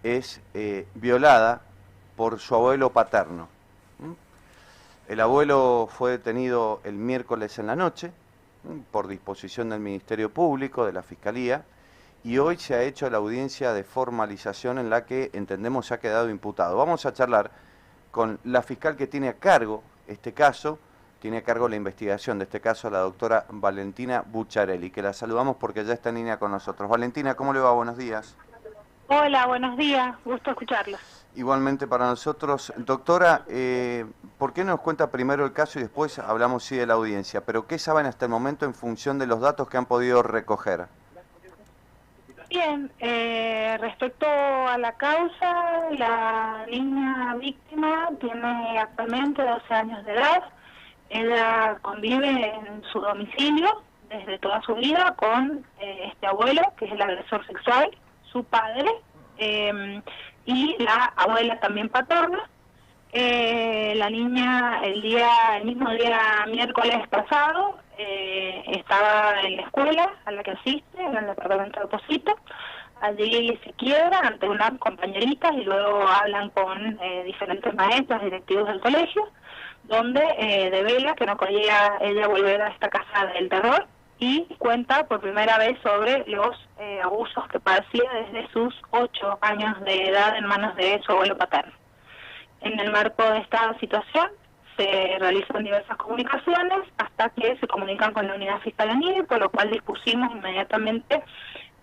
es violada por su abuelo paterno. ¿Mm? El abuelo fue detenido el miércoles en la noche por disposición del Ministerio Público, de la Fiscalía, y hoy se ha hecho la audiencia de formalización en la que entendemos se ha quedado imputado. Vamos a charlar con la fiscal que tiene a cargo este caso, tiene a cargo la investigación de este caso, la doctora Valentina Bucciarelli, que la saludamos porque ya está en línea con nosotros. Valentina, ¿cómo le va? Buenos días. Hola, buenos días, gusto escucharlos. Igualmente para nosotros. Doctora, ¿por qué no nos cuenta primero el caso y después hablamos sí de la audiencia? Pero ¿qué saben hasta el momento en función de los datos que han podido recoger? Bien, respecto a la causa, la niña víctima tiene actualmente 12 años de edad. Ella convive en su domicilio desde toda su vida con este abuelo, que es el agresor sexual, su padre, y la abuela también paterna. La niña el mismo día miércoles pasado estaba en la escuela a la que asiste, en el departamento de Posito. Allí se quiebra ante unas compañeritas y luego hablan con diferentes maestras, directivos del colegio, donde devela que no quería ella volver a esta casa del terror y cuenta por primera vez sobre los abusos que padecía desde sus 8 años de edad en manos de su abuelo paterno. En el marco de esta situación se realizan diversas comunicaciones hasta que se comunican con la unidad fiscal ANIDE, por lo cual dispusimos inmediatamente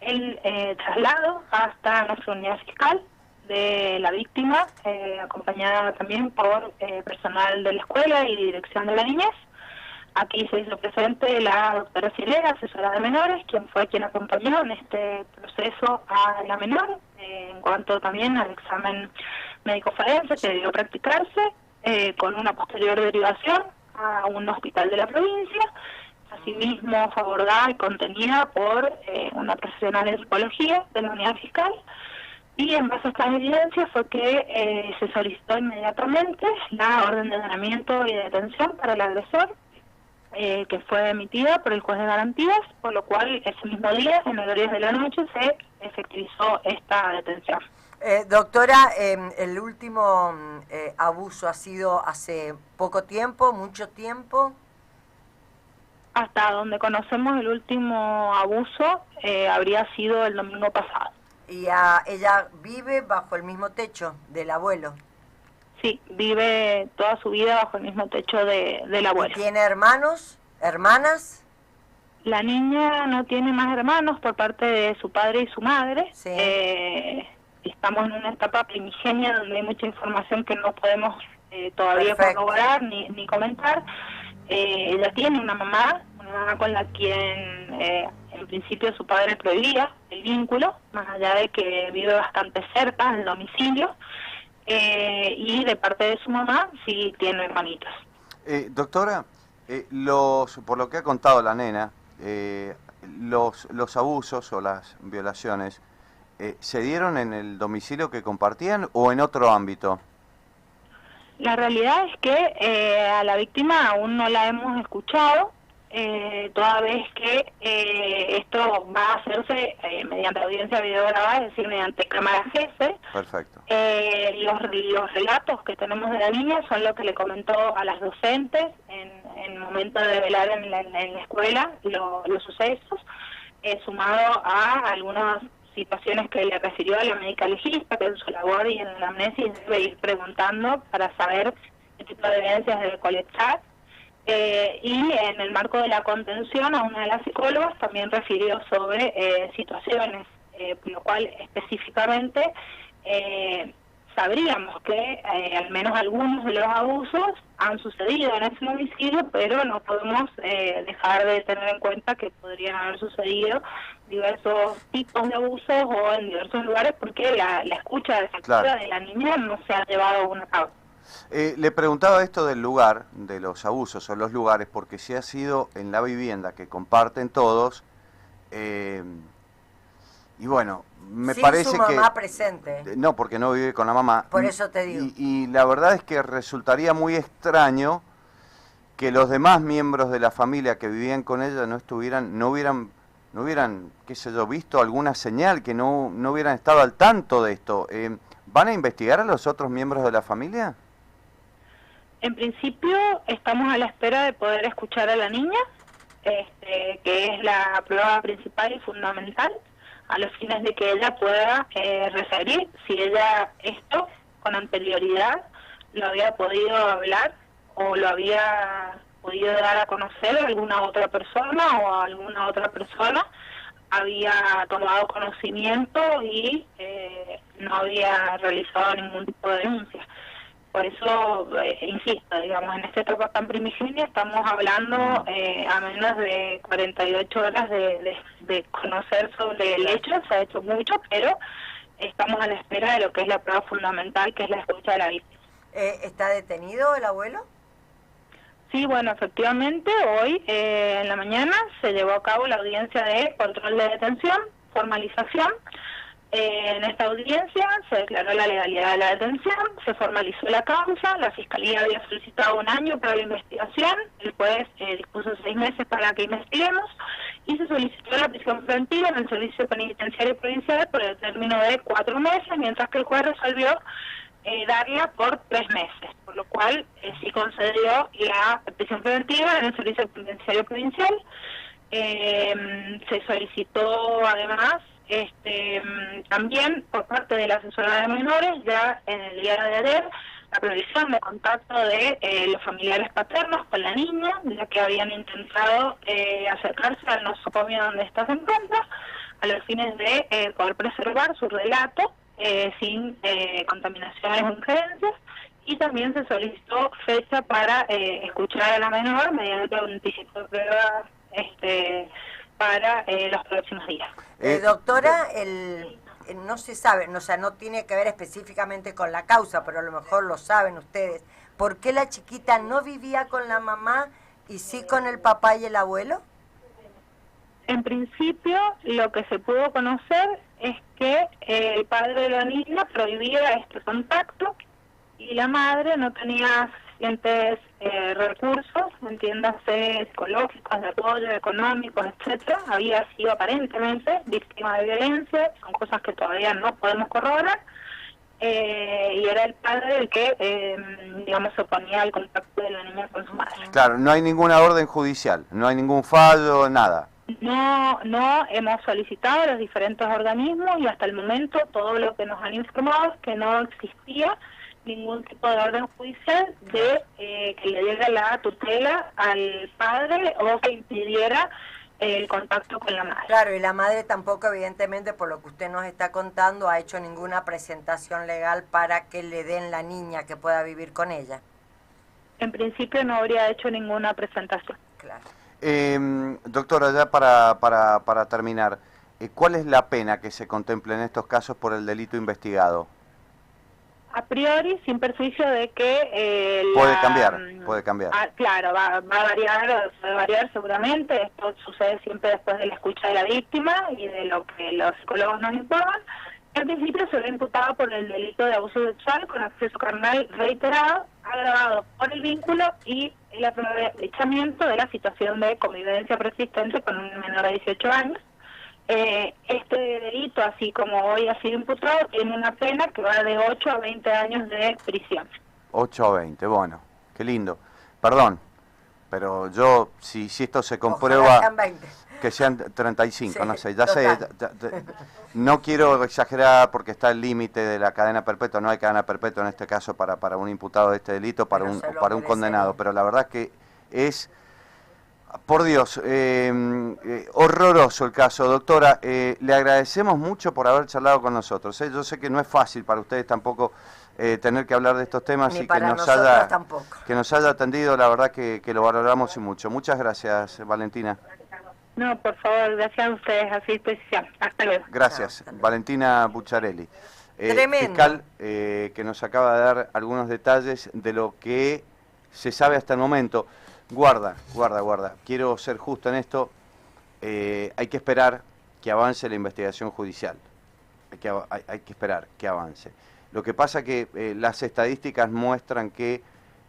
el traslado hasta nuestra unidad fiscal de la víctima, acompañada también por personal de la escuela y dirección de la niñez. Aquí se hizo presente la doctora Silera, asesora de menores, quien acompañó en este proceso a la menor, en cuanto también al examen médico forense que debió practicarse, con una posterior derivación a un hospital de la provincia. Asimismo fue abordada y contenida por una profesional de psicología de la unidad fiscal, y en base a estas evidencias fue que se solicitó inmediatamente la orden de allanamiento y de detención para el agresor, que fue emitida por el juez de garantías, por lo cual ese mismo día, en horarios de la noche, se efectivizó esta detención. Doctora, el último abuso ha sido hace poco tiempo, mucho tiempo. Hasta donde conocemos, el último abuso habría sido el domingo pasado. ¿Y ella vive bajo el mismo techo del abuelo? Sí, vive toda su vida bajo el mismo techo del abuelo. ¿Tiene hermanos, hermanas? La niña no tiene más hermanos por parte de su padre y su madre. Sí. Estamos en una etapa primigenia donde hay mucha información que no podemos todavía corroborar ni comentar. Ella tiene una mamá con la quien en principio su padre prohibía el vínculo, más allá de que vive bastante cerca del domicilio, y de parte de su mamá sí tiene hermanitos. Doctora, por lo que ha contado la nena, los abusos o las violaciones, ¿se dieron en el domicilio que compartían o en otro ámbito? La realidad es que a la víctima aún no la hemos escuchado, toda vez que esto va a hacerse mediante audiencia videograbada, es decir, mediante cámara GS. Perfecto. Los relatos que tenemos de la niña son lo que le comentó a las docentes en el momento de velar en la escuela los sucesos, sumado a algunas situaciones que le refirió a la médica legista, que en su labor y en la amnesia debe ir preguntando para saber qué tipo de evidencias debe colectar. Y en el marco de la contención a una de las psicólogas también refirió sobre situaciones, por lo cual específicamente sabríamos que al menos algunos de los abusos han sucedido en ese domicilio, pero no podemos dejar de tener en cuenta que podrían haber sucedido diversos tipos de abusos o en diversos lugares, porque la escucha efectiva de la niña no se ha llevado a cabo. Le preguntaba esto del lugar, de los abusos o los lugares, porque si ha sido en la vivienda que comparten todos, y bueno, me parece su que... mamá presente. No, porque no vive con la mamá. Por eso te digo. Y la verdad es que resultaría muy extraño que los demás miembros de la familia que vivían con ella no hubieran no hubieran, qué sé yo, visto alguna señal, que no hubieran estado al tanto de esto. ¿Van a investigar a los otros miembros de la familia? En principio estamos a la espera de poder escuchar a la niña, que es la prueba principal y fundamental, a los fines de que ella pueda referir si ella esto con anterioridad lo había podido hablar o lo había podido dar a conocer a alguna otra persona o a alguna otra persona había tomado conocimiento y no había realizado ningún tipo de denuncia. Por eso, insisto, digamos, en esta etapa tan primigenia estamos hablando a menos de 48 horas de conocer sobre el hecho. Se ha hecho mucho, pero estamos a la espera de lo que es la prueba fundamental, que es la escucha de la víctima. ¿Está detenido el abuelo? Sí, bueno, efectivamente, hoy en la mañana se llevó a cabo la audiencia de control de detención, formalización. En esta audiencia se declaró la legalidad de la detención, se formalizó la causa, la Fiscalía había solicitado 1 año para la investigación, el juez dispuso 6 meses para que investiguemos y se solicitó la prisión preventiva en el Servicio Penitenciario Provincial por el término de 4 meses, mientras que el juez resolvió darla por 3 meses, por lo cual sí concedió la prisión preventiva en el Servicio Penitenciario Provincial. Se solicitó además también por parte de la asesora de menores, ya en el día de ayer, la provisión de contacto de los familiares paternos con la niña, ya que habían intentado acercarse al nosocomio donde esta se encuentra, a los fines de poder preservar su relato sin contaminaciones o injerencias, y también se solicitó fecha para escuchar a la menor mediante un anticipo de prueba para los próximos días. Doctora, no se sabe, o sea, no tiene que ver específicamente con la causa, pero a lo mejor lo saben ustedes. ¿Por qué la chiquita no vivía con la mamá y sí con el papá y el abuelo? En principio, lo que se pudo conocer es que el padre de la niña prohibía este contacto y la madre no tenía suficientes recursos, entiéndase, psicológicos, de apoyo, económicos, etcétera. Había sido aparentemente víctima de violencia, son cosas que todavía no podemos corroborar, y era el padre el que, digamos, se oponía al contacto de la niña con su madre. Claro, no hay ninguna orden judicial, no hay ningún fallo, nada. No hemos solicitado a los diferentes organismos y hasta el momento todo lo que nos han informado es que no existía ningún tipo de orden judicial de que le diera la tutela al padre o que impidiera el contacto con la madre. Claro, y la madre tampoco, evidentemente, por lo que usted nos está contando, ha hecho ninguna presentación legal para que le den la niña que pueda vivir con ella. En principio no habría hecho ninguna presentación. Claro. Doctora, ya para terminar, ¿cuál es la pena que se contempla en estos casos por el delito investigado? A priori, sin perjuicio de que... puede cambiar. Claro, va a variar seguramente. Esto sucede siempre después de la escucha de la víctima y de lo que los psicólogos nos informan. En principio se ve imputado por el delito de abuso sexual con acceso carnal reiterado, agravado por el vínculo y el aprovechamiento de la situación de convivencia persistente con un menor de 18 años. Este delito, así como hoy ha sido imputado, tiene una pena que va de 8 a 20 años de prisión. 8 a 20, bueno, qué lindo. Perdón, pero yo, si esto se comprueba, que sean 35, sí, no sé, ya sé, no quiero exagerar porque está el límite de la cadena perpetua, no hay cadena perpetua en este caso para un imputado de este delito, para un condenado, pero la verdad que es... Por Dios, horroroso el caso, doctora. Le agradecemos mucho por haber charlado con nosotros. Yo sé que no es fácil para ustedes tampoco tener que hablar de estos temas. Ni y para que nos haya atendido, la verdad que lo valoramos y mucho. Muchas gracias, Valentina. No, por favor, gracias a ustedes, a su disposición. Hasta luego. Gracias, Valentina Bucciarelli, fiscal, que nos acaba de dar algunos detalles de lo que se sabe hasta el momento. Guarda. Quiero ser justo en esto. Hay que esperar que avance la investigación judicial. Hay que esperar que avance. Lo que pasa que las estadísticas muestran que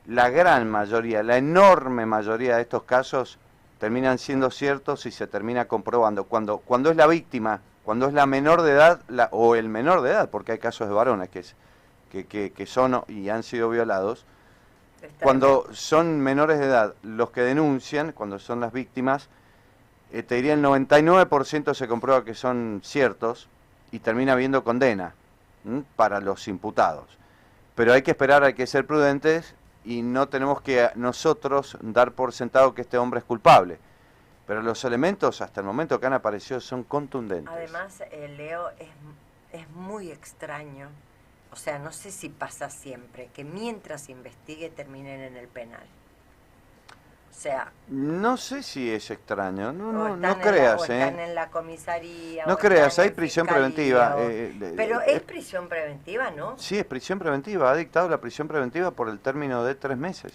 la gran mayoría, la enorme mayoría de estos casos terminan siendo ciertos y se termina comprobando. Cuando es la víctima, cuando es la menor de edad o el menor de edad, porque hay casos de varones que son y han sido violados, cuando son menores de edad los que denuncian, cuando son las víctimas, te diría el 99% se comprueba que son ciertos y termina habiendo condena para los imputados. Pero hay que esperar, hay que ser prudentes y no tenemos que nosotros dar por sentado que este hombre es culpable. Pero los elementos hasta el momento que han aparecido son contundentes. Además, Leo, es muy extraño, o sea, no sé si pasa siempre, que mientras investigue terminen en el penal. O sea... No sé si es extraño, no están creas. Están en la comisaría. No creas, hay prisión preventiva. Pero es prisión preventiva, ¿no? Sí, es prisión preventiva, ha dictado la prisión preventiva por el término de 3 meses.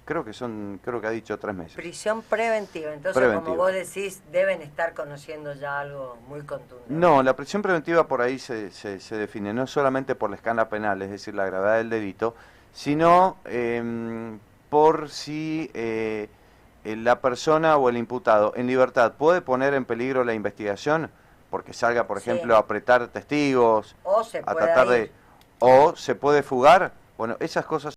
Creo que ha dicho 3 meses. Prisión preventiva, entonces como vos decís, deben estar conociendo ya algo muy contundente. No, la prisión preventiva por ahí se define, no solamente por la escala penal, es decir, la gravedad del delito, sino por si la persona o el imputado en libertad puede poner en peligro la investigación, porque salga, por ejemplo, a apretar testigos, o se a tratar de... o se puede fugar. Bueno, esas cosas